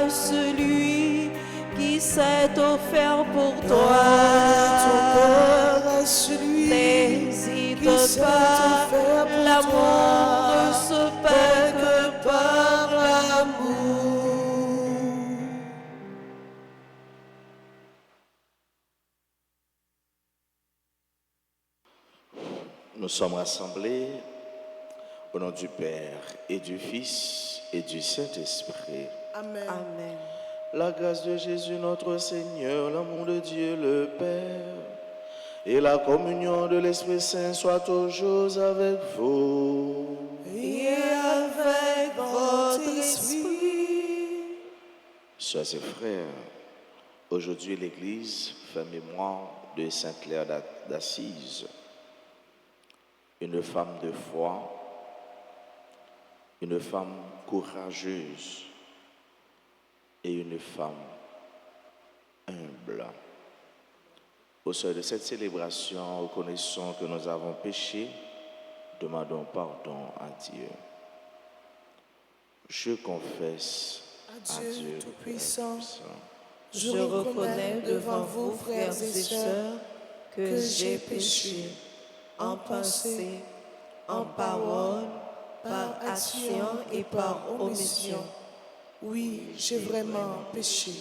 à celui qui s'est offert pour toi. Ton cœur à celui N'hésite qui s'est pas, offert pour l'amour toi. ne se paie que par l'amour. Nous sommes rassemblés au nom du Père et du Fils et du Saint-Esprit. Amen. Amen. La grâce de Jésus notre Seigneur, l'amour de Dieu le Père et la communion de l'Esprit Saint soient toujours avec vous. Et avec votre esprit. Sœurs et frères, aujourd'hui l'Église fait mémoire de Sainte Claire d'Assise, une femme de foi, une femme courageuse et une femme humble. Au seuil de cette célébration, reconnaissons que nous avons péché, demandons pardon à Dieu. Je confesse à Dieu Tout-Puissant, Je reconnais devant vous, frères et sœurs, que j'ai péché en pensée, en parole, par action et par omission. Oui, j'ai vraiment péché.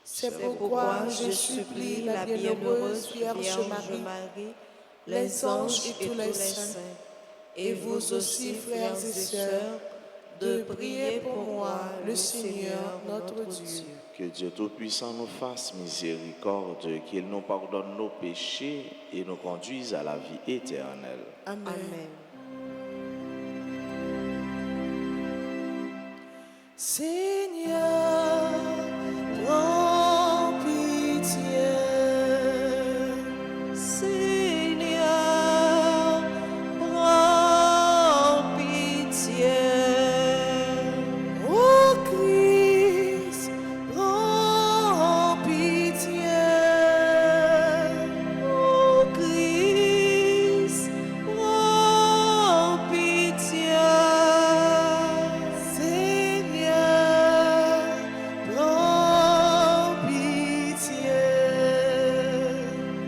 C'est pourquoi je supplie la bienheureuse Vierge Marie, les anges et tous les saints, et vous aussi, frères et sœurs, de prier pour moi, le Seigneur notre Dieu. Que Dieu Tout-Puissant nous fasse miséricorde, qu'il nous pardonne nos péchés et nous conduise à la vie éternelle. Amen. Amen. Seigneur, prends pitié. Seigneur, prends pitié. Ô Christ, prends pitié. Ô Christ, prends pitié. Seigneur, prends pitié.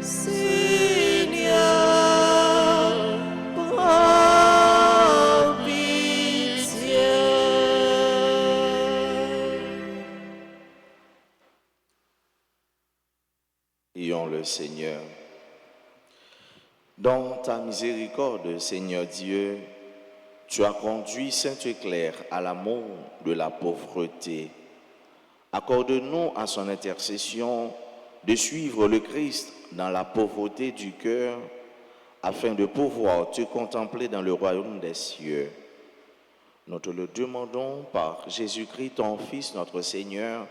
Seigneur, prends pitié. Prions le Seigneur. Dans ta miséricorde, Seigneur Dieu, tu as conduit Sainte Claire à l'amour de la pauvreté. Accorde-nous à son intercession de suivre le Christ dans la pauvreté du cœur, afin de pouvoir te contempler dans le royaume des cieux. Nous te le demandons par Jésus-Christ, ton Fils, notre Seigneur,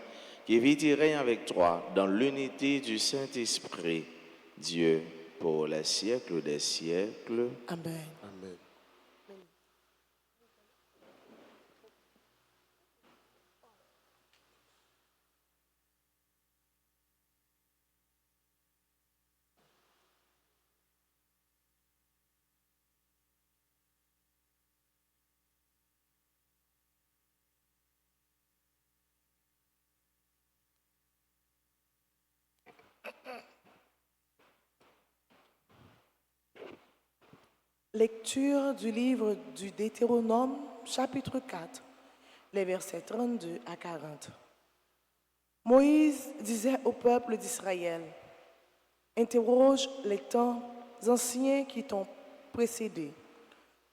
qui vit et règne avec toi dans l'unité du Saint-Esprit, Dieu, pour les siècles des siècles. Amen. Lecture du livre du Deutéronome, chapitre 4, les versets 32 à 40. Moïse disait au peuple d'Israël, « Interroge les temps anciens qui t'ont précédé,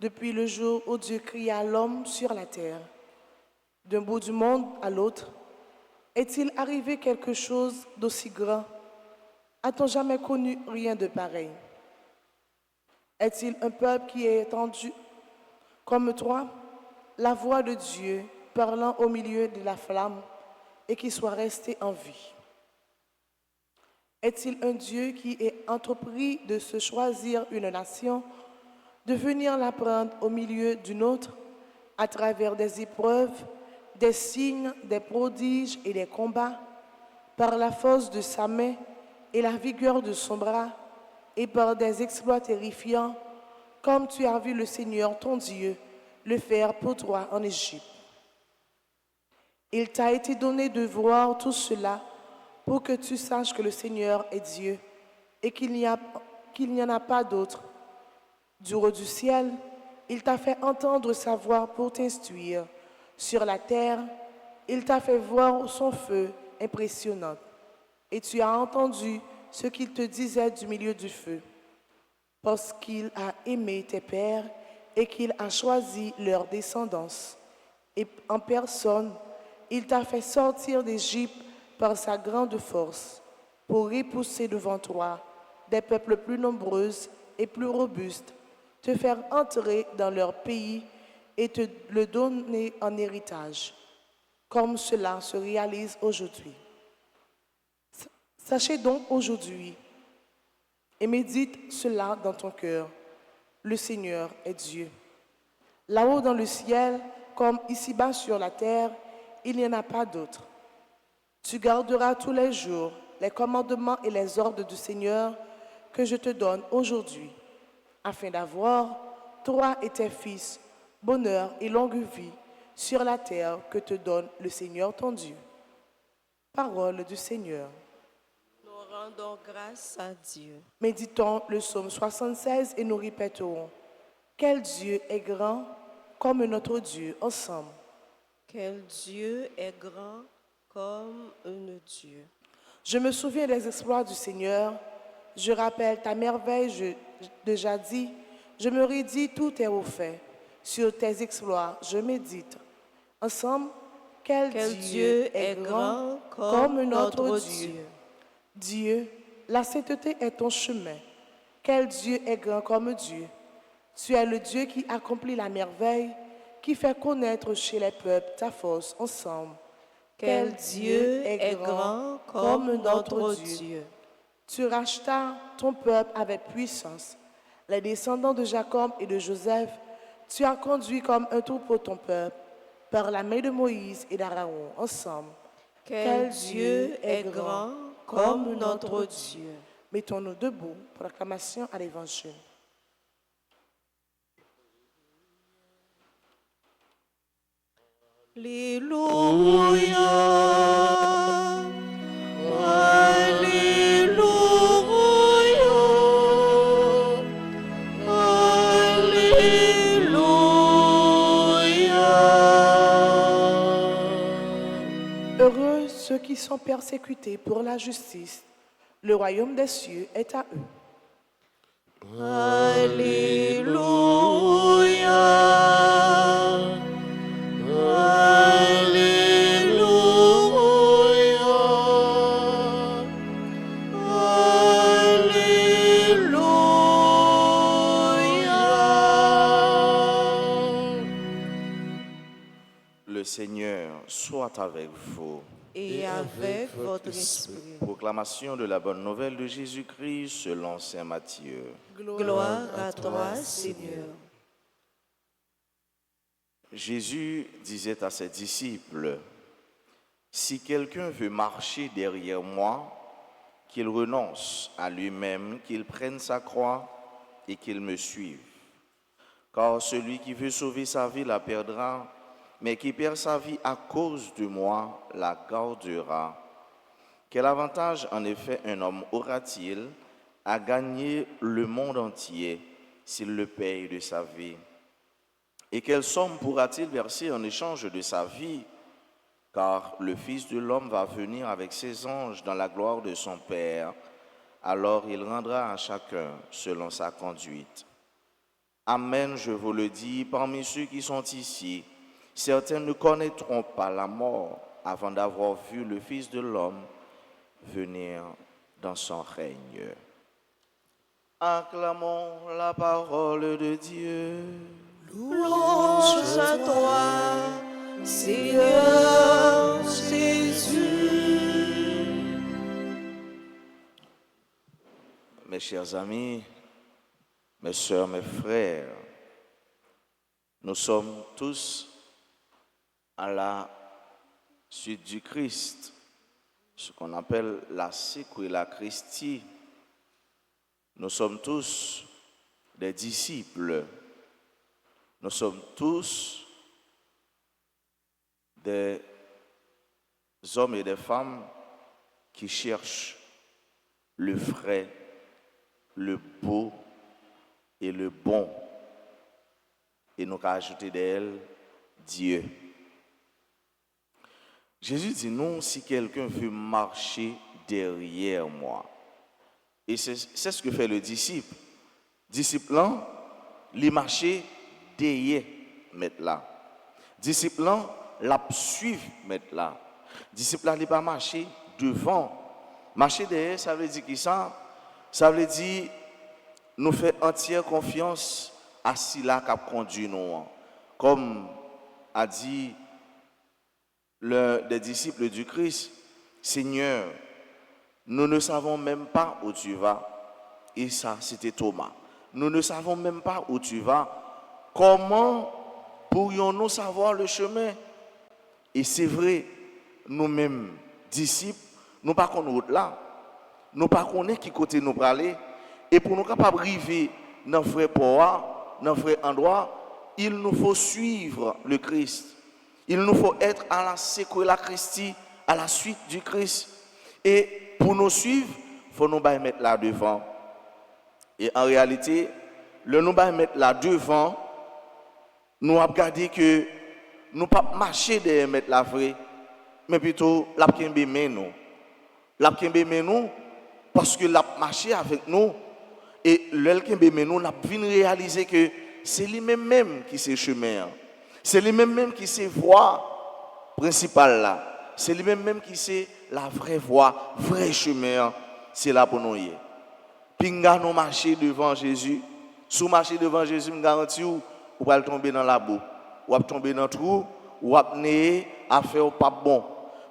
depuis le jour où Dieu cria l'homme sur la terre. D'un bout du monde à l'autre, est-il arrivé quelque chose d'aussi grand? A-t-on jamais connu rien de pareil? Est-il un peuple qui ait entendu, comme toi, la voix de Dieu parlant au milieu de la flamme et qui soit resté en vie? Est-il un Dieu qui ait entrepris de se choisir une nation, de venir la prendre au milieu d'une autre, à travers des épreuves, des signes, des prodiges et des combats, par la force de sa main et la vigueur de son bras, et par des exploits terrifiants, comme tu as vu le Seigneur ton Dieu le faire pour toi en Égypte? Il t'a été donné de voir tout cela pour que tu saches que le Seigneur est Dieu et qu'il n'y en a pas d'autre. Du haut du ciel, il t'a fait entendre sa voix pour t'instruire. Sur la terre, il t'a fait voir son feu impressionnant. Et tu as entendu ce qu'il te disait du milieu du feu. Parce qu'il a aimé tes pères et qu'il a choisi leur descendance. Et en personne, il t'a fait sortir d'Égypte par sa grande force pour repousser devant toi des peuples plus nombreux et plus robustes, te faire entrer dans leur pays et te le donner en héritage, comme cela se réalise aujourd'hui. Sachez donc aujourd'hui et médite cela dans ton cœur. Le Seigneur est Dieu. Là-haut dans le ciel, comme ici-bas sur la terre, il n'y en a pas d'autre. Tu garderas tous les jours les commandements et les ordres du Seigneur que je te donne aujourd'hui, afin d'avoir, toi et tes fils, bonheur et longue vie sur la terre que te donne le Seigneur ton Dieu. Parole du Seigneur. Nous rendons grâce à Dieu. Méditons le psaume 76 et nous répéterons: quel Dieu est grand comme notre Dieu ensemble. Quel Dieu est grand comme un Dieu. Je me souviens des exploits du Seigneur, je rappelle ta merveille de jadis, je me redis tout tes hauts faits. Sur tes exploits, je médite. Ensemble, quel Dieu est grand comme notre Dieu. Dieu, la sainteté est ton chemin. Quel Dieu est grand comme Dieu. Tu es le Dieu qui accomplit la merveille, qui fait connaître chez les peuples ta force ensemble. Quel Dieu est grand comme notre Dieu. Tu rachetas ton peuple avec puissance. Les descendants de Jacob et de Joseph, tu as conduit comme un troupeau ton peuple, par la main de Moïse et d'Aaron ensemble. Quel Dieu est grand comme notre Dieu. Mettons-nous debout pour l'acclamation à l'Évangile. Alléluia, Alléluia, Alléluia. Heureux ceux qui sont persécutés pour la justice, le royaume des cieux est à eux. Alléluia. Le Seigneur soit avec vous. Et avec votre esprit. Proclamation de la bonne nouvelle de Jésus-Christ selon saint Matthieu. Gloire à toi, Seigneur. Jésus disait à ses disciples: si quelqu'un veut marcher derrière moi, qu'il renonce à lui-même, qu'il prenne sa croix et qu'il me suive. Car celui qui veut sauver sa vie la perdra, mais qui perd sa vie à cause de moi la gardera. Quel avantage en effet un homme aura-t-il à gagner le monde entier s'il le paye de sa vie? Et quelle somme pourra-t-il verser en échange de sa vie? Car le Fils de l'homme va venir avec ses anges dans la gloire de son Père. Alors il rendra à chacun selon sa conduite. Amen, je vous le dis, parmi ceux qui sont ici, certains ne connaîtront pas la mort avant d'avoir vu le Fils de l'homme venir dans son règne. Acclamons la parole de Dieu. Louange à toi, Seigneur Jésus. Mes chers amis, mes sœurs, mes frères, nous sommes tous à la suite du Christ, ce qu'on appelle la Sequela Christi. Nous sommes tous des disciples. Nous sommes tous des hommes et des femmes qui cherchent le vrai, le beau et le bon. Et nous avons ajouté d'elle Dieu. Jésus dit non, si quelqu'un veut marcher derrière moi. Et c'est ce que fait le disciple. Disciple, il marche derrière mettre là. Disciple, l'a suivre mettre là. Disciple, il pas marcher devant. Marcher derrière, ça veut dire qui ça? Ça veut dire nous faire entière confiance à celui-là qui a conduit nous. Comme a dit l'un des disciples du Christ, Seigneur, nous ne savons même pas où tu vas. Et ça, c'était Thomas. Nous ne savons même pas où tu vas. Comment pourrions-nous savoir le chemin? Et c'est vrai, nous-mêmes, disciples, nous pas connaissons là. Nous pas connaissons qui côté nous aller. Et pour nous capables d'arriver dans le vrai port, dans le vrai endroit, il nous faut suivre le Christ. Il nous faut être à la séquela Christi, à la suite du Christ. Et pour nous suivre, il faut nous mettre là devant. Et en réalité, le nous mettre là devant, nous avons regardé que nous ne pas marcher derrière mettre la vraie, mais plutôt la kembe nous. La kembe nous parce que la marché avec nous et le kembe nous n'a vu réaliser que c'est lui-même qui c'est chemin. C'est lui-même qui c'est voie principale là. C'est lui-même qui c'est la vraie voie, vrai chemin. C'est là pour nous y. Pinga nous marcher devant Jésus. Sous marcher devant Jésus, me garantis ou va tomber dans la boue, ou va tomber dans le trou, ou va venir à faire pas bon.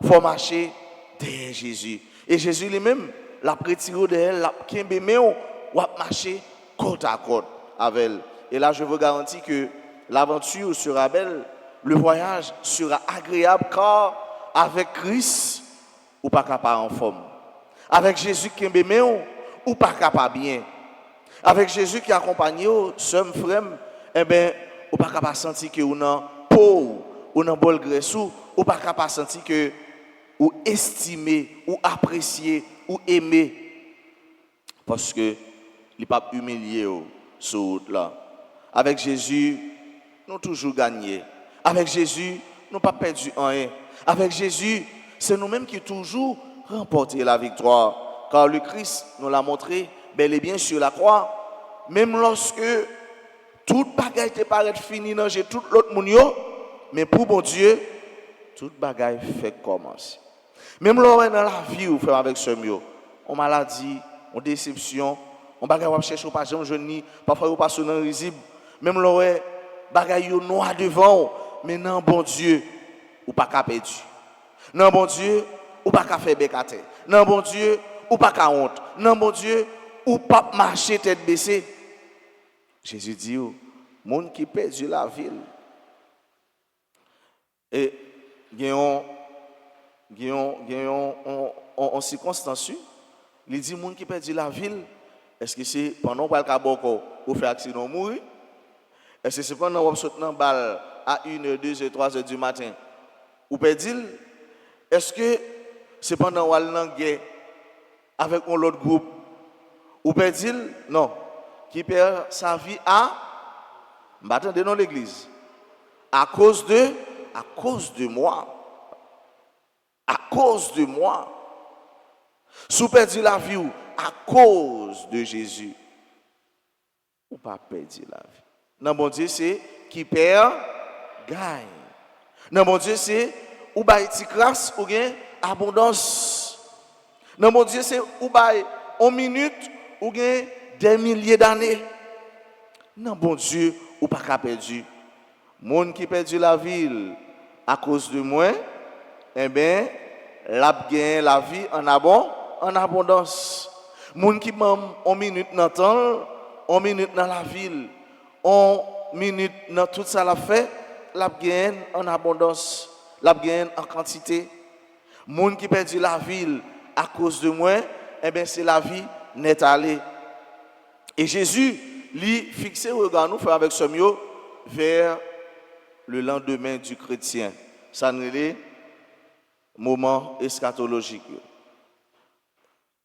Faut marcher derrière Jésus. Et Jésus lui-même l'a retiré de elle, l'a kembe mais ou va marcher côte à côte avec elle. Et là je vous garantis que l'aventure sera belle, le voyage sera agréable car avec Christ ou pas capable en forme. Avec Jésus kembe mais ou pas capable bien. Avec Jésus qui accompagne vous, somme frère, eh ben ou pas capable sentir que ou nan peau ou nan bol graisse ou pas capable sentir que ou estimer ou apprécier ou aimer parce que il pas humilié sur route là. Avec Jésus, nous toujours gagné. Avec Jésus, nous pas perdu rien. Avec Jésus, c'est nous-mêmes qui toujours remporté la victoire car le Christ nous l'a montré bel et bien sur la croix, même lorsque toute bagaille te paraît fini dans j'ai tout l'autre moun yo, mais pour bon Dieu, toute bagaille fait commencer. Même lorsque dans la vie ou fait avec ce mieux, on maladie, on déception, on bagaille on cherche pas jamais jeune parfois on passe dans risible, même lorsque bagaille yo noir devant, mais non bon Dieu, ou pas ka perdu. Non bon Dieu, ou pas ka faire bécaté. Non bon Dieu, ou pas ka honte. Non bon Dieu, ou pas marcher tête baissée. Jésus dit, monde qui perdu la ville. Et gagnons en circonstance, il dit monde qui perdu la ville, est-ce que c'est pendant qu'on va ou faire accident mourir? Est-ce que c'est pendant qu'on saute dans balle à 1h, 2h, 3h du matin ou perdu? Est-ce que c'est pendant qu'on va dans guerre avec un autre groupe ou perdu? Non. Qui perd sa vie à m'attendez dans l'église. À cause de moi. À cause de moi. Sous perdu la vie à cause de Jésus. Ou pas perdu la vie. Non bon Dieu c'est qui perd gagne. Non bon Dieu c'est ou ba ti grâce ou gain abondance. Non bon Dieu c'est ou ba en minute ou gain des milliers d'années. Non, bon Dieu, ou pas qu'à perdu. Monde qui perdu la ville à cause de moi, eh bien, l'a gagné la vie en abondance. Monde qui m'a en minute dans le temps, en minute dans la ville, en minute dans tout ça l'a fait, l'a gagné en abondance, l'a gagné en quantité. Monde qui perdu la ville à cause de moi, eh bien, c'est la vie n'est allée. Et Jésus, lui, fixé le regard nous fait avec ce mieux vers le lendemain du chrétien. Ça nous dit moment eschatologique.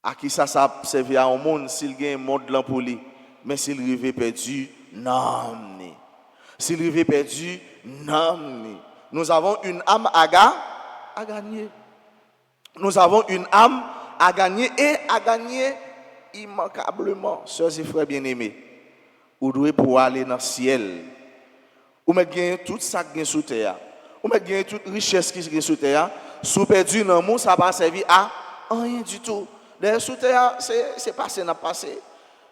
À qui ça servi à un monde s'il gagne un monde là pour lui, mais s'il rêve perdu, non. S'il rêve perdu, non. Nous avons une âme à gagner. Nous avons une âme à gagner et à gagner immanquablement. Sœurs et frères bien-aimés, vous devez pouvoir aller dans le ciel. Vous mettez gagner tout ça qui est sous terre. Vous mettez gagner toute richesse qui est sous terre. Sous perdu dans le monde, ça ne va pas servir à rien du tout. D'ailleurs, sous terre, c'est passé, n'a passé.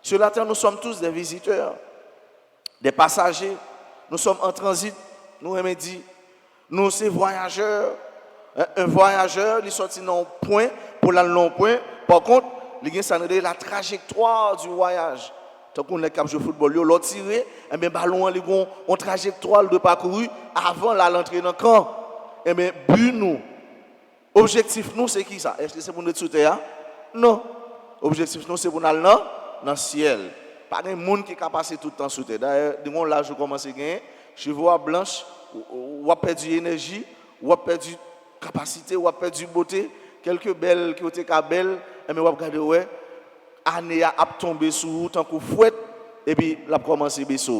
Sur la terre, nous sommes tous des visiteurs, des passagers. Nous sommes en transit, nous aimons dire. Nous, c'est voyageurs. Un voyageur, il sorti dans un point pour aller dans un point. Par contre, il y a la trajectoire du voyage. Tant qu'on est cap de football, l'autre tiré, et bien ballon, il y a une trajectoire de parcouru avant l'entrée dans le camp. Et bien, but nous. Objectif nous, c'est qui ça? Est-ce que c'est pour nous sous terre? Non. Objectif nous, c'est pour nous aller dans le ciel. Pas de monde qui est passé tout le temps sous terre. D'ailleurs, là, je commence à gagner. Chevaux blanche, ou a perdu énergie, ou a perdu capacité, ou a perdu beauté. Quelques belles qui ont été belles, mais on regarde, ouais, année a tombé sous tant qu'on fouette, et puis la commencé à baisser.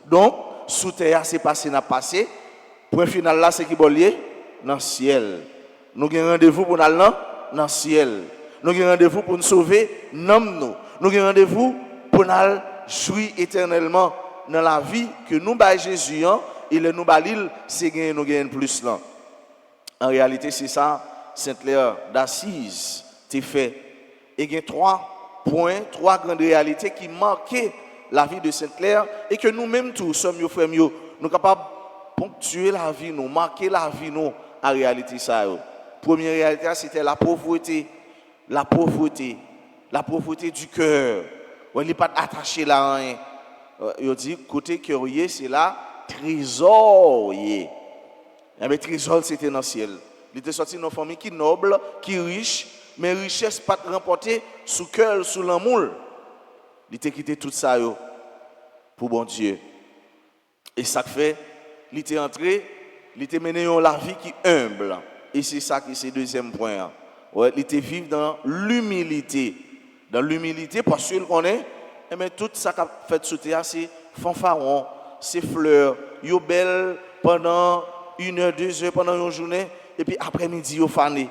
Donc, sous terre, c'est passé, n'a passé. Point final là, c'est qui est lié dans le ciel. Nous avons rendez-vous pour aller dans le ciel. Nous avons rendez-vous pour nous sauver, non nous. Nous avons rendez-vous pour nous jouir éternellement dans la vie que nous avons Jésus, il nous balil, c'est gagner nous gagnons plus là. En réalité, c'est ça, Sainte-Claire d'Assise, t'es fait. Et il y a 3 points, 3 grandes réalités qui marquaient la vie de Sainte-Claire et que nous-mêmes tous sommes nos frères, nous sommes capables de ponctuer la vie, nous marquer la vie, nous, en réalité, ça. Première réalité, c'était la pauvreté. La pauvreté du cœur. Il n'est pas attaché là à rien. Il dit, côté curieux, c'est là, trésor. Et bien, trésor, c'était dans le ciel. Il était sorti d'une famille qui est noble, qui est riche, mais richesse pas remportée sous cœur, sous l'amour. Il était quitté tout ça pour bon Dieu. Et ça fait, il était entré, il était mené la vie qui est humble. Et c'est ça qui est le deuxième point. Ouais, il était vivre dans l'humilité. Dans l'humilité, parce qu'il connaît, et bien, tout ça qu'a fait sous terre, c'est fanfaron, c'est fleurs, yo belle pendant 1 heure, 2 heures, pendant une journée, et puis après-midi, yo fané.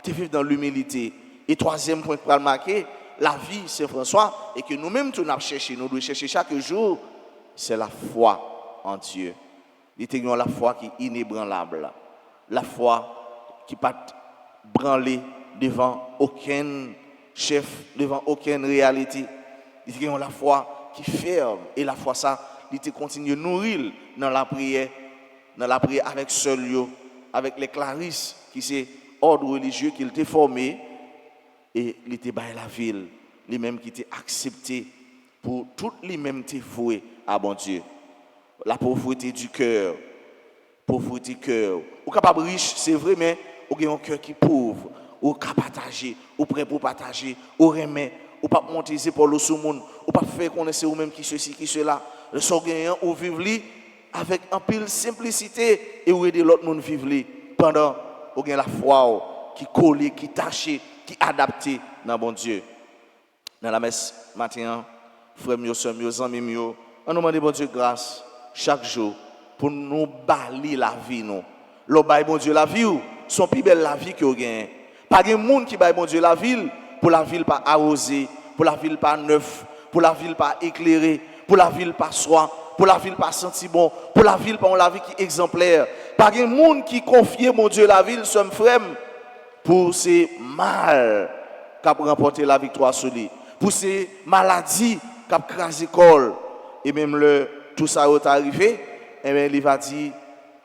Tu vivre dans l'humilité. Et troisième point pour le marquer, la vie, c'est François, et que nous-mêmes, nous devons chercher chaque jour, c'est la foi en Dieu. Il y a la foi qui est inébranlable. La foi qui n'est pas branlée devant aucun chef, devant aucune réalité. Il y a la foi qui ferme. Et la foi, ça, il continue à nourrir dans la prière avec seul, avec les clarisses, qui c'est ordre religieux qu'il était formé. Et il était dans la ville, les mêmes qui étaient acceptés pour toutes les mêmes qui voués à bon Dieu. La pauvreté du cœur. Pauvreté cœur. Ou capable riche, c'est vrai, mais ou avez un cœur qui est pauvre. Ou capable partager, ou prêt pour partager, ou remet, ou pas monter les épaules sous le monde, ou pas faire connaître ou même qui ceci, qui cela. Le sort gagnant, ou vivre avec un pile simplicité et ou aider l'autre monde vivre pendant ou gagne la foi qui colle, qui tâche, qui adapté dans bon Dieu. Dans la messe matin, frères mieux, sœurs mieux, amis mieux, on nous demande bon Dieu grâce chaque jour pour nous balayer la vie nous. Le bail bon Dieu la vie ou son plus belle la vie que vous gagnez. Pas de monde qui bail bon Dieu la ville pour la ville pas arrosée, pour la ville pas neuf, pour la ville pas éclairée, pour la ville pas soie, pour la ville pas senti bon, pour la ville pas la vie qui est exemplaire. Pas de monde qui confie mon Dieu la ville sommes frères pour ces mal qui a remporté la victoire sur lui, pour ces maladies qui a crasé col et même tout ça est arrivé, et bien il va dire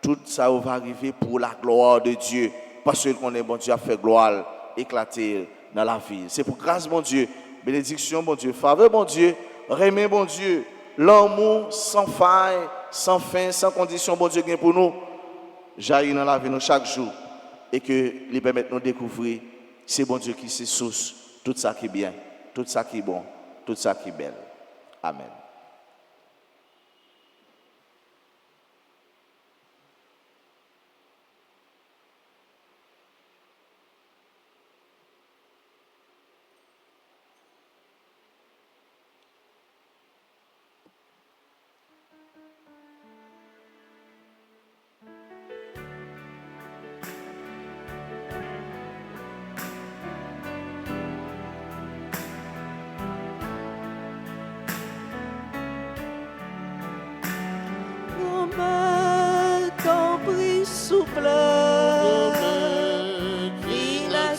tout ça va arriver pour la gloire de Dieu. Parce qu'on est bon Dieu a fait gloire éclater dans la vie. C'est pour grâce mon Dieu, bénédiction mon Dieu, faveur mon Dieu, remet mon Dieu, l'amour sans faille, sans fin, sans condition bon Dieu gagne pour nous. Jaillit dans la vie nous chaque jour et que lui permettre nous découvrir c'est bon Dieu qui c'est source tout ça qui est bien, tout ça qui est bon, tout ça qui est belle. Amen.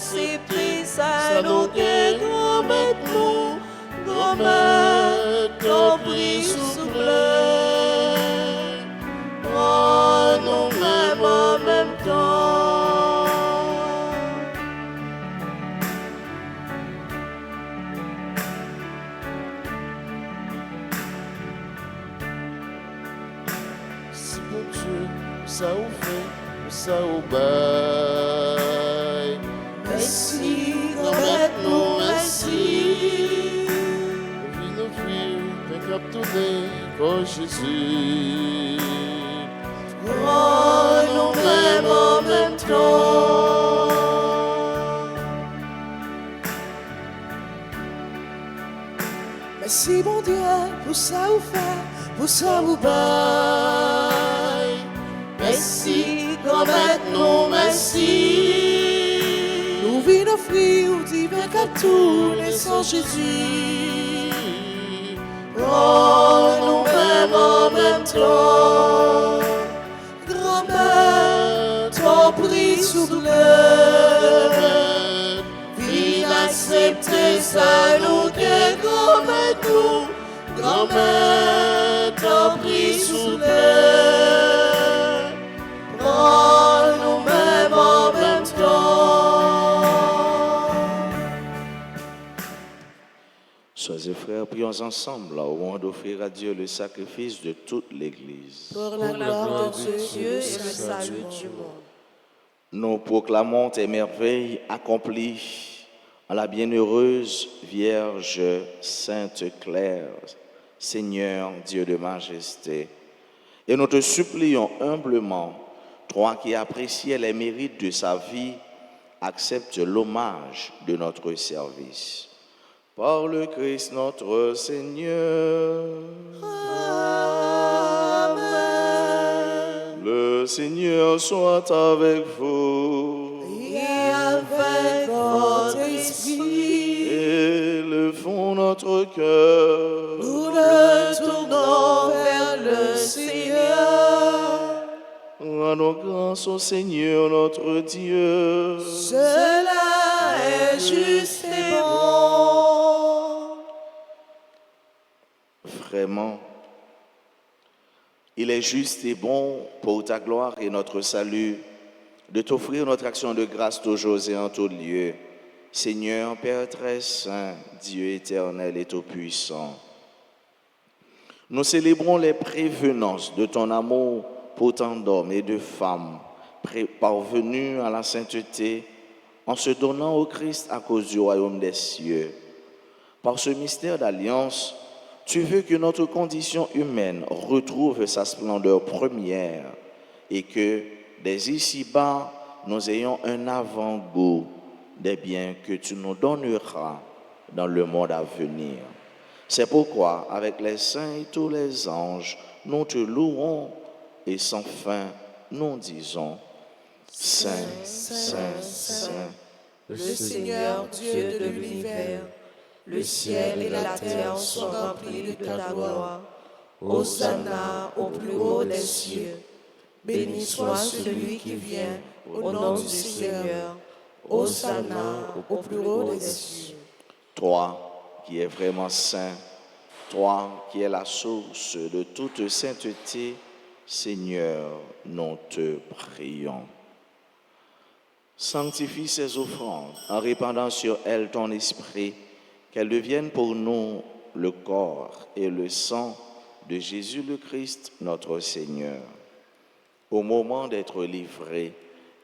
accepter ça, nous que grand-mère nous, grand-mère, ton prix souple. Oh, nous-mêmes en même temps. Si bon Dieu, ça ou fait, ça ou bail. Merci, grand-mère nous, merci. Vie nous fuir, d'un cap tourné, comme Jésus. Oh, nous-mêmes en même temps. Merci bon Dieu pour ça ou fait, pour ça ou bail. Merci, grand-mère nous, merci. Nous vîmes offrir au divin cap tourné sans Jésus. Oh, nous-mêmes en même temps. Grand-mère, ton prix souple. Viens accepter ça, nous que grand-mère nous. Grand-mère, ton prix souple. Oh, nous-mêmes en même temps. Soeurs et frères, prions ensemble au moment d'offrir à Dieu le sacrifice de toute l'Église. Pour Pour la gloire de Dieu et le salut du monde. Nous proclamons tes merveilles accomplies en la bienheureuse Vierge Sainte Claire, Seigneur Dieu de majesté. Et nous te supplions humblement, toi qui appréciais les mérites de sa vie, accepte l'hommage de notre service. Par le Christ notre Seigneur. Amen. Le Seigneur soit avec vous. Et avec votre esprit, Élevons notre cœur. nous le tournons vers le Seigneur. Rendons grâce au Seigneur notre Dieu. Cela est juste et bon. Vraiment, il est juste et bon pour ta gloire et notre salut de t'offrir notre action de grâce toujours et en tout lieu. Seigneur, Père très saint, Dieu éternel et tout-puissant, nous célébrons les prévenances de ton amour pour tant d'hommes et de femmes parvenus à la sainteté en se donnant au Christ à cause du royaume des cieux. Par ce mystère d'alliance, tu veux que notre condition humaine retrouve sa splendeur première et que, dès ici-bas, nous ayons un avant-goût des biens que tu nous donneras dans le monde à venir. C'est pourquoi, avec les saints et tous les anges, nous te louons et sans fin, nous disons, Saint, Saint, Saint, Le Seigneur Dieu de l'univers, le ciel et la terre sont remplis de ta gloire. Hosanna au plus haut des cieux. Béni soit celui qui vient au nom du Seigneur. Hosanna au plus haut des cieux. toi qui es vraiment saint, toi qui es la source de toute sainteté, Seigneur, nous te prions. Sanctifie ces offrandes en répandant sur elles ton esprit, qu'elles deviennent pour nous le corps et le sang de Jésus le Christ, notre Seigneur. Au moment d'être livré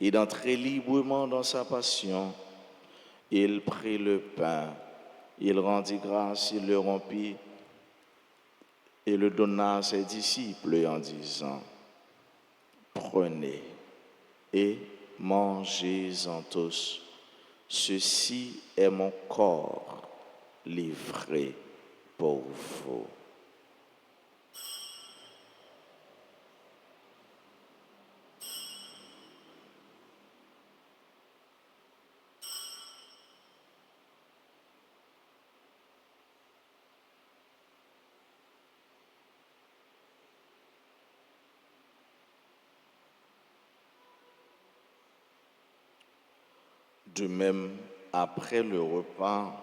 et d'entrer librement dans sa passion, il prit le pain, il rendit grâce, il le rompit et le donna à ses disciples en disant, « Prenez et mangez-en tous, ceci est mon corps livré pour vous. » De même, après le repas,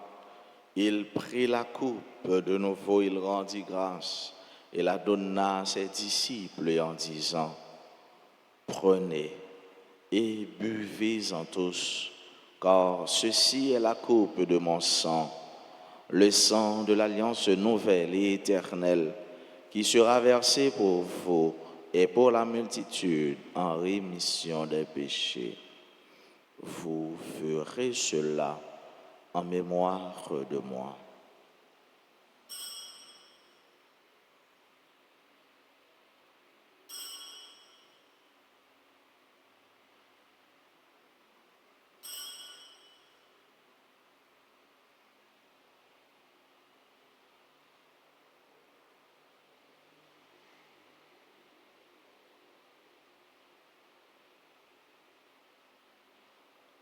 il prit la coupe, de nouveau il rendit grâce et la donna à ses disciples en disant, prenez et buvez-en tous, car ceci est la coupe de mon sang, le sang de l'alliance nouvelle et éternelle, qui sera versé pour vous et pour la multitude en rémission des péchés. Vous ferez cela en mémoire de moi.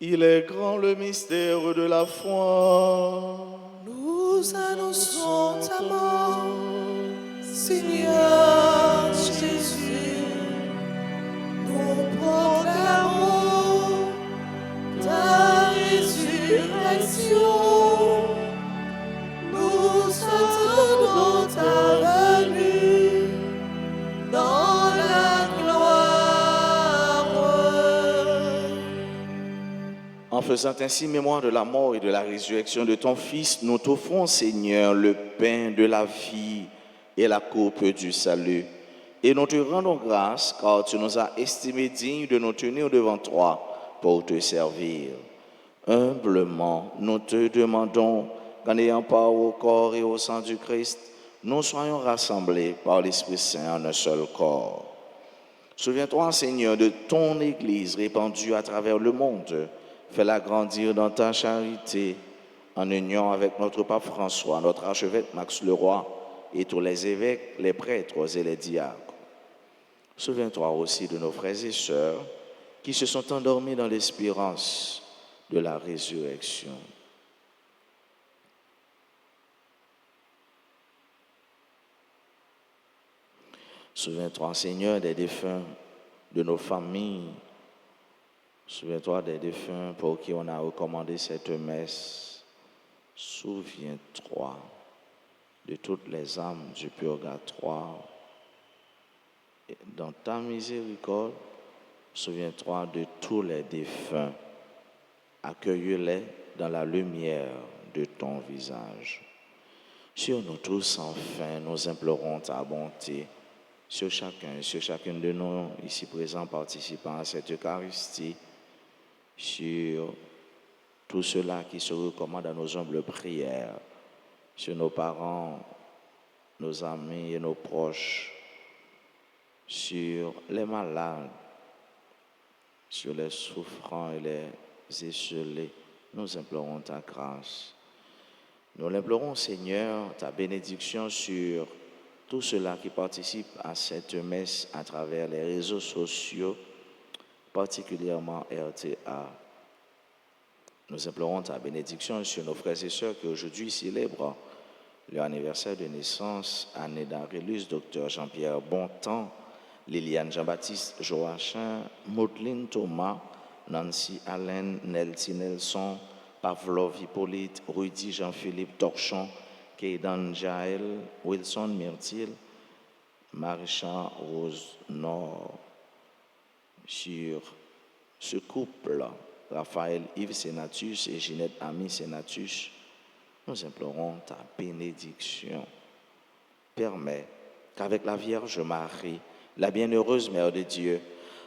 Il est grand le mystère de la foi. Nous annonçons ta mort, Seigneur Jésus. Nous proclamons ta résurrection. Nous attendons ta venue dans la gloire. En faisant ainsi mémoire de la mort et de la résurrection de ton Fils, nous t'offrons, Seigneur, le pain de la vie et la coupe du salut. Et nous te rendons grâce, car tu nous as estimés dignes de nous tenir devant toi pour te servir. Humblement, nous te demandons qu'en ayant part au corps et au sang du Christ, nous soyons rassemblés par l'Esprit Saint en un seul corps. Souviens-toi, Seigneur, de ton Église répandue à travers le monde. Fais-la grandir dans ta charité, en union avec notre pape François, notre archevêque Max Leroy et tous les évêques, les prêtres et les diacres. Souviens-toi aussi de nos frères et sœurs qui se sont endormis dans l'espérance de la résurrection. Souviens-toi, Seigneur, des défunts de nos familles. Souviens-toi des défunts pour qui on a recommandé cette messe. Souviens-toi de toutes les âmes du purgatoire. Et dans ta miséricorde, souviens-toi de tous les défunts. Accueille-les dans la lumière de ton visage. Sur nous tous, enfin, nous implorons ta bonté. Sur chacune de nous, ici présents, participants à cette Eucharistie, sur tous ceux-là qui se recommandent à nos humbles prières, sur nos parents, nos amis et nos proches, sur les malades, sur les souffrants et les esselés, nous implorons ta grâce. Nous l'implorons, Seigneur, ta bénédiction sur tous ceux-là qui participent à cette messe à travers les réseaux sociaux, particulièrement RTA. Nous implorons ta bénédiction sur nos frères et sœurs qui aujourd'hui célèbrent leur anniversaire de naissance, Anne Darélus, Dr Jean-Pierre Bontemps, Liliane Jean-Baptiste Joachim, Maudeline Thomas, Nancy Allen, Nelty Nelson, Pavlov Hippolyte, Rudy Jean-Philippe Torchon, Keidan Jaël, Wilson Myrtil, Maréchal Rose Nord. Sur ce couple, Raphaël Yves Sénatus et Ginette Ami Sénatus, nous implorons ta bénédiction. Permets qu'avec la Vierge Marie, la bienheureuse Mère de Dieu,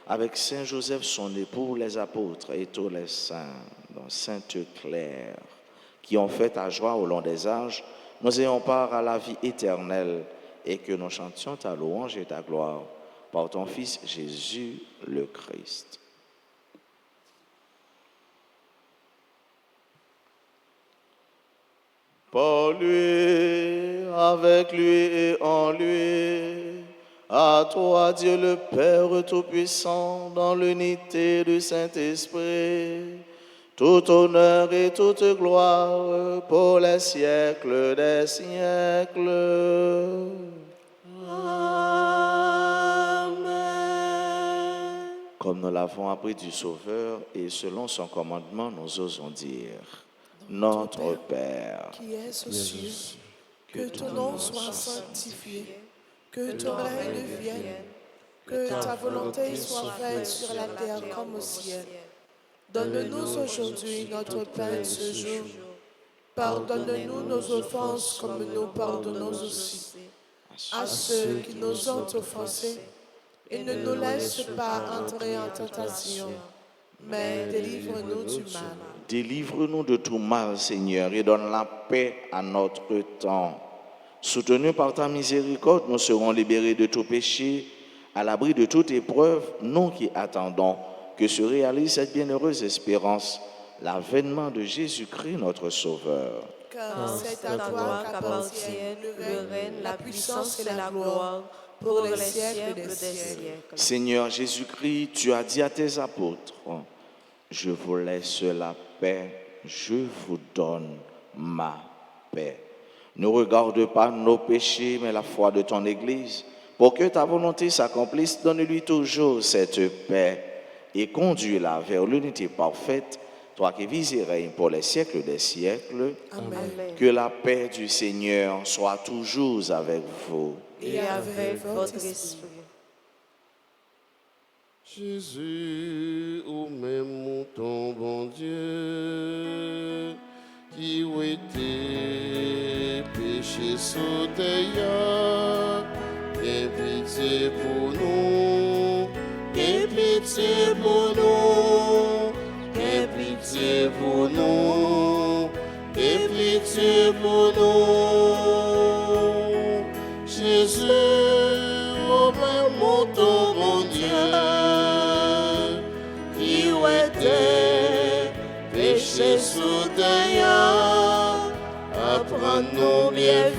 avec Saint Joseph son époux, les apôtres et tous les saints, dont Sainte Claire, qui ont fait ta joie au long des âges, nous ayons part à la vie éternelle et que nous chantions ta louange et ta gloire par ton Fils Jésus le Christ. Par lui, avec lui et en lui, à toi Dieu le Père Tout-Puissant, dans l'unité du Saint-Esprit, tout honneur et toute gloire pour les siècles des siècles. Amen. Comme nous l'avons appris du Sauveur et selon son commandement, nous osons dire, Notre Père, qui es aux cieux, que ton nom soit sanctifié, que ton règne vienne, que ta volonté soit faite sur la terre comme au ciel. Donne-nous aujourd'hui notre pain de ce jour. Pardonne-nous nos offenses comme nous pardonnons aussi à ceux qui nous ont offensés. Et ne nous laisse pas entrer en tentation, mais délivre-nous du mal. Délivre-nous de tout mal, Seigneur, et donne la paix à notre temps. Soutenus par ta miséricorde, nous serons libérés de tout péché, à l'abri de toute épreuve, nous qui attendons que se réalise cette bienheureuse espérance, l'avènement de Jésus-Christ, notre Sauveur. Car c'est à toi qu'appartiennent le règne, la puissance et la gloire, pour les siècles des siècles. Seigneur Jésus-Christ, tu as dit à tes apôtres, je vous laisse la paix, je vous donne ma paix. Ne regarde pas nos péchés, mais la foi de ton Église. Pour que ta volonté s'accomplisse, donne-lui toujours cette paix et conduis-la vers l'unité parfaite, toi qui vis et règnes pour les siècles des siècles. Amen. Que la paix du Seigneur soit toujours avec vous. Et avec votre esprit. Jésus, ô même mouton bon Dieu, qui ont été péchés sous terre, aie pitié pour nous, aie pitié pour nous, aie pitié pour nous, aie pitié pour nous. Jésus, ô même mouton bon Dieu, qui ont été péchés sous terre, apprends-nous bien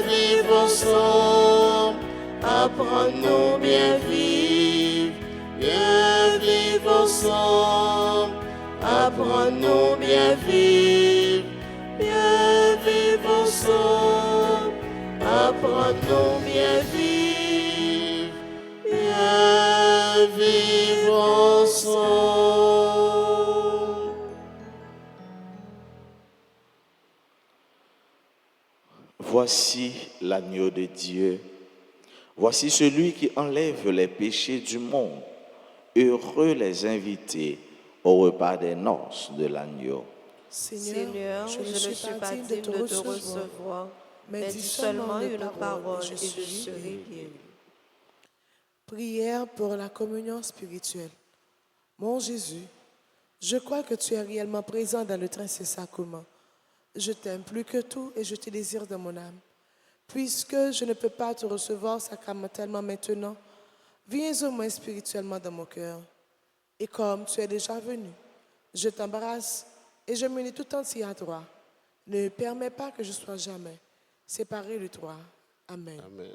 vivre ensemble, apprends-nous bien vivre ensemble, apprends-nous bien vivre ensemble, apprends-nous bien vivre ensemble. Voici l'agneau de Dieu. Voici celui qui enlève les péchés du monde. Heureux les invités au repas des noces de l'agneau. Seigneur, je ne suis pas digne de te recevoir, mais dis seulement une parole et je serai guéri. Prière pour la communion spirituelle. Mon Jésus, je crois que tu es réellement présent dans le train sacrement. Je t'aime plus que tout et je te désire de mon âme. Puisque je ne peux pas te recevoir sacramentellement maintenant, viens au moins spirituellement dans mon cœur. Et comme tu es déjà venu, je t'embrasse et je me lis tout entier à toi. Ne permets pas que je sois jamais séparé de toi. Amen. Amen.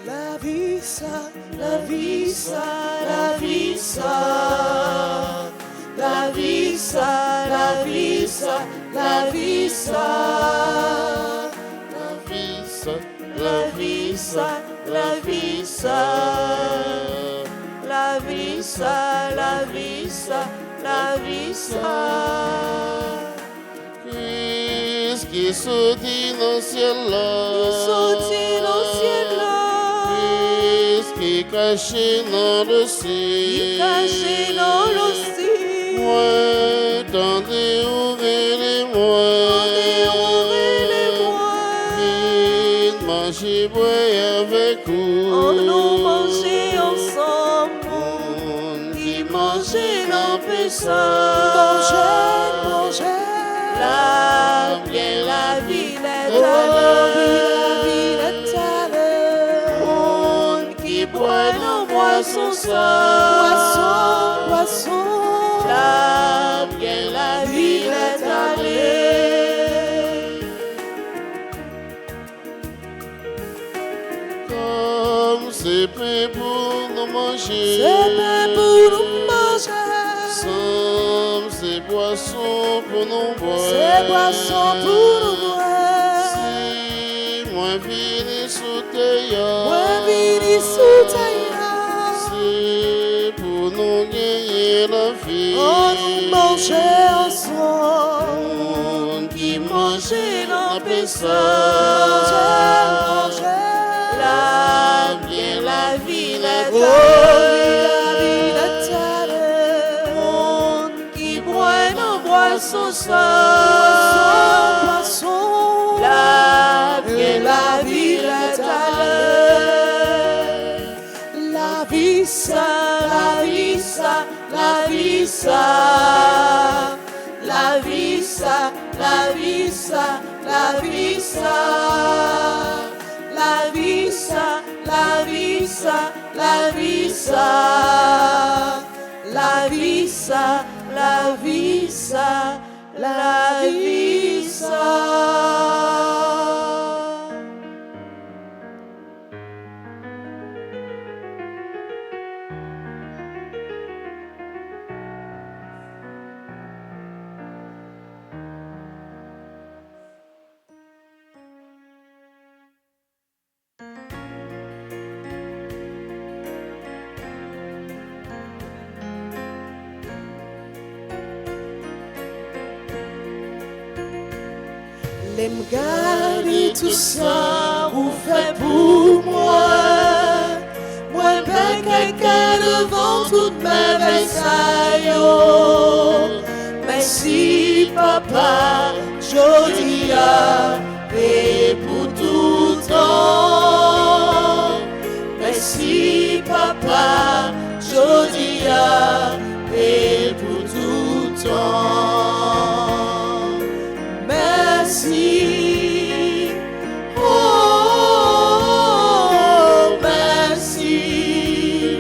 La vie ça, la vie ça, la vie ça, la vie ça, la vie ça, la vie ça, La vie, la vie ça, la vie ça, la vie ça, la vie ça, la vie ça. Christ qui sortit dans le ciel là, Sorti dans le ciel là. Qui caché dans le ciel, Caché dans l'océan. moi, tendez ouvrez-les-moi, vite mangez, boire avec vous, On nous mangeait ensemble, qui mangeait dans le manger. La vie, la vie, la vie, la vie, la vie. qui boit dans moi, bois son sang. Boisson, boisson. La bien la vie est allée. Comme c'est pain pour nous manger. C'est pain pour nous manger. Somme c'est boisson pour nous boire. C'est boisson pour nous boire. Si moi vini sous terre. Moi vini sous terre. C'est pour nous gagner la vie. Oh, nous manger ensemble. Monde qui mange dans personne. Manger. La bien la vie est Oh, allée. la vie est Monde qui boit non boit son sang. boisson. La bien la vie est allée. La vie, ça, La vie ça, la vie ça, la vie ça, la vie ça, la vie ça, la vie ça, la vie ça, la vie ça, la vie ça, la vie ça, la vie ça. Les m'garder tout ça, vous faites pour moi. Moi, ben quelqu'un devant toutes mes bagailles. Merci, papa, Jodia, et pour tout temps. Merci, papa, Jodia, et pour tout temps. Merci, oh, merci,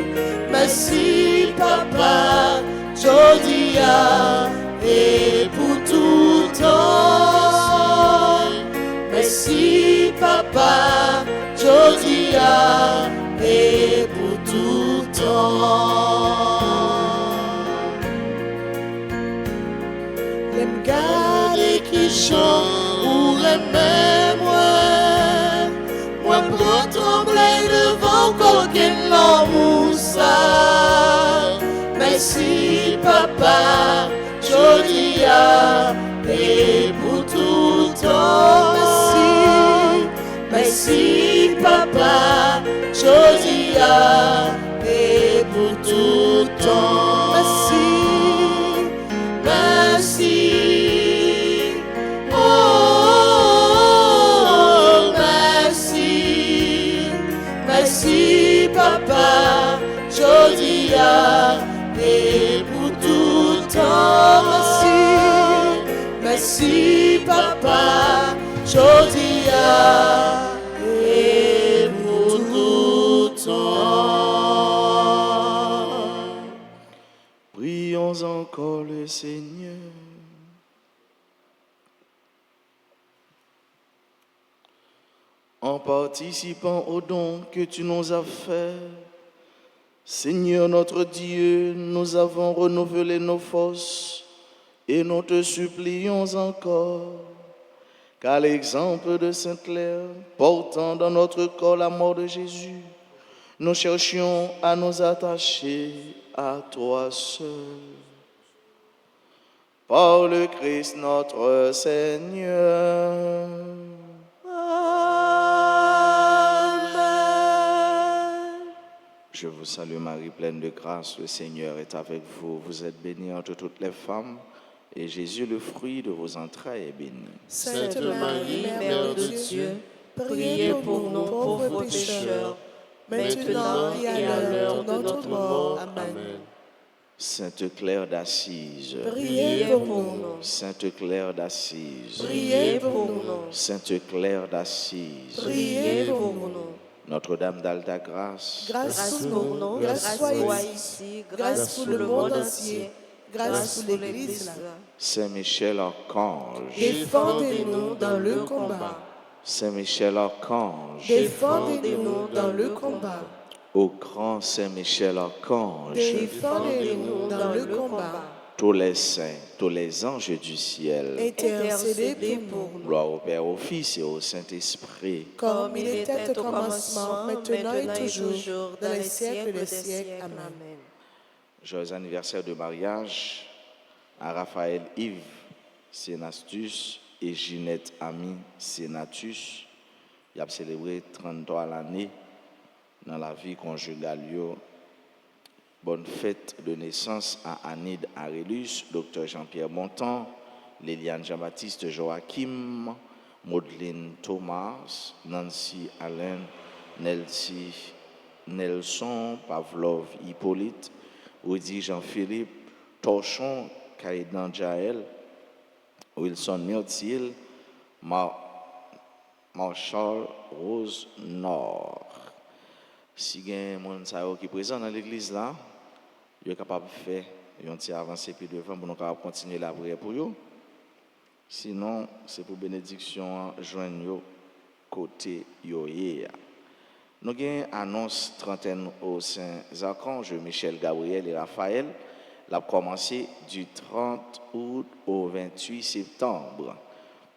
merci, papa, Jodia, et pour tout temps. Merci, papa, Jodia, et pour tout temps. Les m'garder qui chante pour aimer moi pour trembler devant quelqu'un l'amour ça. Merci papa, Jodia, et pour tout temps. Merci papa, Jodia, et pour tout temps. Merci, oh, merci, merci papa, Jodia, et pour tout temps. Merci papa, Jodia, et pour tout temps. Prions encore le Seigneur. En participant au don que tu nous as fait, Seigneur notre Dieu, nous avons renouvelé nos forces et nous te supplions encore qu'à l'exemple de Sainte Claire, portant dans notre corps la mort de Jésus, nous cherchions à nous attacher à toi seul. Par le Christ notre Seigneur. Je vous salue Marie, pleine de grâce, le Seigneur est avec vous. Vous êtes bénie entre toutes les femmes, et Jésus, le fruit de vos entrailles, est béni. Sainte Marie, Mère de Dieu, priez pour nous pauvres pécheurs, maintenant et à l'heure de notre mort. Amen. Sainte Claire d'Assise, Priez pour nous. Sainte Claire d'Assise, Priez pour nous. Sainte Claire d'Assise, Priez pour nous. Notre-Dame d'Alta Grâce, Grâce Grâce pour nous, grâce soit soit ici. ici, Grâce pour le monde entier. Grâce pour l'Église. l'Église. Saint-Michel Archange, Défendez-nous dans le combat. Saint-Michel Archange, Défendez-nous dans le combat. au grand Saint-Michel Archange, Défendez-nous dans le combat. tous les saints, tous les anges du ciel, Intercédez pour nous. gloire au Père, au Fils et au Saint-Esprit. Comme il était au commencement, maintenant et toujours, dans les siècles des siècles. Amen. Joyeux anniversaire de mariage à Raphaël Yves Sénastus et Ginette Ami Sénatus. Il a célébré 33 l'année dans la vie conjugale. Bonne fête de naissance à Anide Arellus, Dr Jean-Pierre Montan, Léliane Jean-Baptiste Joachim, Maudeline Thomas, Nancy Allen, Nelson Pavlov Hippolyte, Rudy Jean-Philippe, Torchon Kaidan Jaël, Wilson Myrtil, Marshall Rose Nord. Si il y a des gens qui sont présents dans l'église là, ils sont capables de faire un petit avancée puis devant pour nous continuer la prière pour eux. Sinon, c'est pour bénédiction joindre côté yoye. Nous avons une annonce trentaine aux saints archanges Michel, Gabriel et Raphaël. La commencé du 30 août au 28 septembre.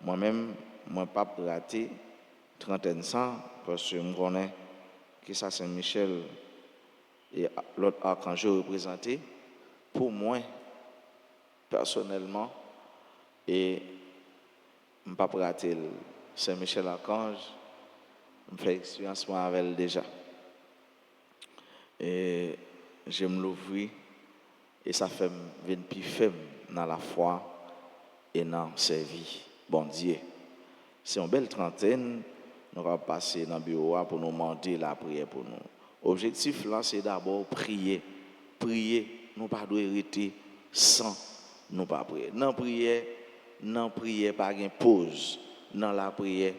Moi-même, je n'ai pas raté trentaine sans parce que je connais que ça Saint-Michel et l'autre archange représenté. Pour moi, personnellement, et je n'ai pas raté Saint-Michel archange. Je fais expérience avec elle déjà. Et j'aime l'ouvrir et ça fait venir plus ferme dans la foi et dans sa vie. Bon Dieu. C'est une belle trentaine. Nous allons passer dans le bureau pour nous demander la prière pour nous. L'objectif là, c'est d'abord prier. Prier. Nous ne pouvons pas arrêter sans nous pas prier. Dans la prière, pas de pause. Dans la prière,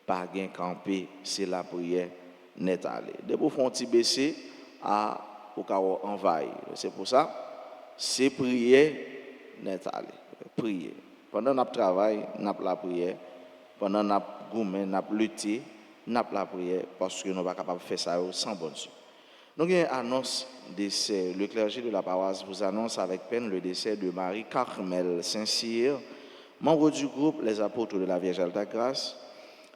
pas de camper. C'est la prière net aller. Dès que vous faites un petit baisser, au cas où envahir. C'est pour ça, c'est prier net aller. Prier. Pendant notre travail, notre la prière. Pendant notre gourmet, notre lutter, notre la prière, parce que nous ne sommes pas capables de faire ça sans bon Dieu. Nous avons une annonce décès. Le clergé de la paroisse vous annonce avec peine le décès de Marie Carmel Saint-Cyr, membre du groupe Les Apôtres de la Vierge Alta Grâce.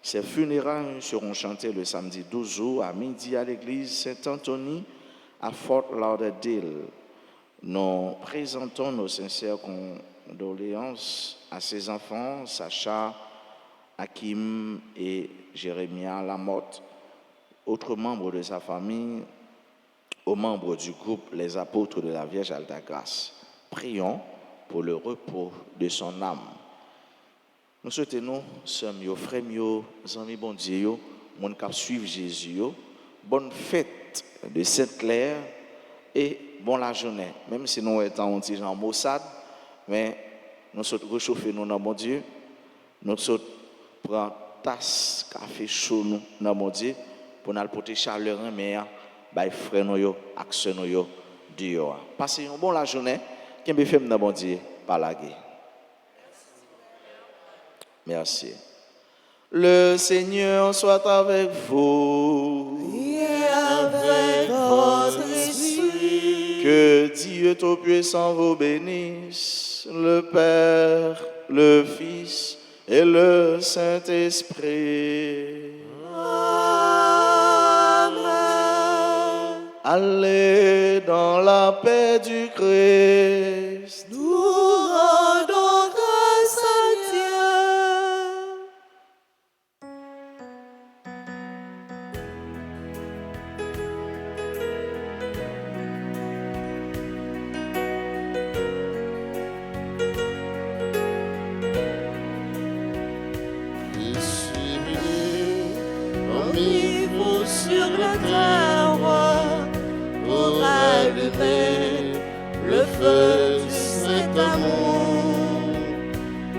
Ses funérailles seront chantées le samedi 12 août à midi à l'église Saint-Anthony à Fort Lauderdale. Nous présentons nos sincères condoléances à ses enfants, Sacha, Hakim et Jérémia Lamotte, autres membres de sa famille, aux membres du groupe Les Apôtres de la Vierge Alta Grâce. Prions pour le repos de son âme. Nous souhaitons, sœurs, frères, amis, bon Dieu, mon cap suivre Jésus, bonne fête de Sainte-Claire et bon la journée. Même si nous étions un petit genre maussade, mais nous souhaitons réchauffer nous dans mon Dieu. Nous souhaitons prendre tasse café chaud nous dans mon Dieu pour nous porter chaleur en mer, by frère nous yo, action nous yo, Dieu. Passez une bonne la journée, qui me fait dans mon Dieu par la guerre. Merci. Le Seigneur soit avec vous. Et avec votre esprit. Que Dieu Tout-Puissant vous bénisse, le Père, le Fils et le Saint-Esprit. Amen. Allez dans la paix du Christ. Nous rendons grâce à Dieu. Mis-vous sur la terre pour allumer le feu du Saint-Amour.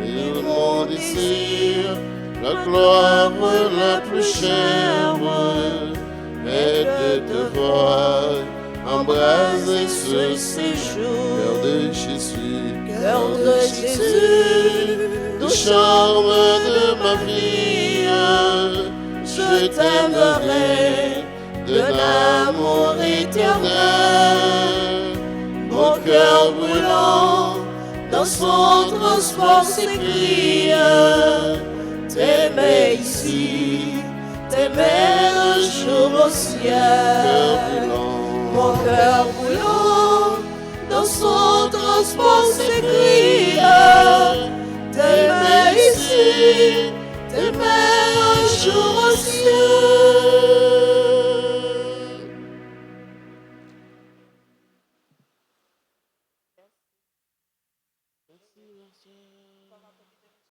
Et le monde ici, la gloire la plus chère, te voir embraser ce séjour. cœur de Jésus, Cœur de Jésus, le charme de ma vie, je t'aimerai d'un amour éternel. Mon cœur brûlant dans son transport s'écrie, t'aimer ici, t'aimer un jour au ciel. Mon cœur brûlant dans son transport s'écrie, t'aimer ici, t'aimer